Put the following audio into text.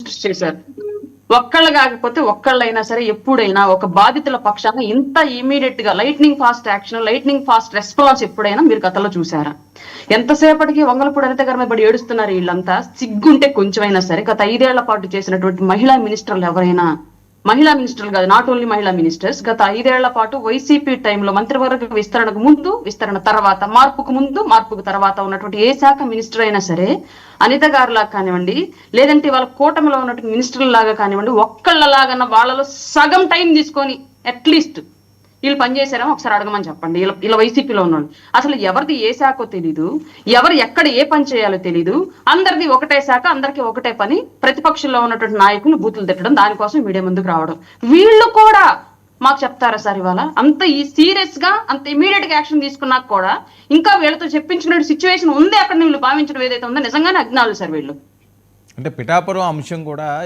Ministers చేశారు. ఒక్కళ్ళు కాకపోతే ఒక్కళ్ళైనా సరే ఎప్పుడైనా ఒక బాధితుల పక్షాన ఇంత ఇమీడియట్ గా lightning fast action, lightning fast response ఎప్పుడైనా మీరు గతంలో చూసారా? ఎంతసేపటికి వంగలపూడి అనిత గారి మీద పడి ఏడుస్తున్నారు వీళ్ళంతా. సిగ్గుంటే కొంచెమైనా సరే గత 5 ఏళ్ల పాటు చేసినటువంటి మహిళా మినిస్టర్లు ఎవరైనా, మహిళా మినిస్టర్లు కాదు, నాట్ ఓన్లీ మహిళా మినిస్టర్స్, గత 5 ఏళ్ల పాటు వైసీపీ టైంలో మంత్రివర్గ విస్తరణకు ముందు, విస్తరణ తర్వాత, మార్పుకు ముందు, మార్పుకు తర్వాత ఉన్నటువంటి ఏ శాఖ మినిస్టర్ అయినా సరే అనిత గారిలాగా కానివ్వండి, లేదంటే వాళ్ళ కూటమిలో ఉన్నటువంటి మినిస్టర్ల లాగా కానివ్వండి, ఒక్కళ్ళలాగా వాళ్ళలో సగం టైం తీసుకొని అట్లీస్ట్ వీళ్ళు పనిచేశారేమో ఒకసారి అడగమని చెప్పండి. ఇలా వైసీపీలో ఉన్నాడు. అసలు ఎవరిది ఏ శాఖో తెలీదు, ఎవరు ఎక్కడ ఏ పని చేయాలో తెలీదు. అందరిది ఒకటే శాఖ, అందరికీ ఒకటే పని. ప్రతిపక్షంలో ఉన్నటువంటి నాయకులు బూతులు తిట్టడం, దానికోసం మీడియా ముందుకు రావడం. వీళ్ళు కూడా మాకు చెప్తారా సార్ ఇవాళ? అంత ఈ సీరియస్ గా, అంత ఇమీడియట్ గా యాక్షన్ తీసుకున్నాక కూడా ఇంకా వీళ్ళతో చెప్పించుకునే సిచ్యువేషన్ ఉంది అక్కడ వీళ్ళు భావించడం ఏదైతే ఉందో నిజంగానే అజ్ఞానులు సార్ వీళ్ళు. అంటే పిఠాపురం అంశం కూడా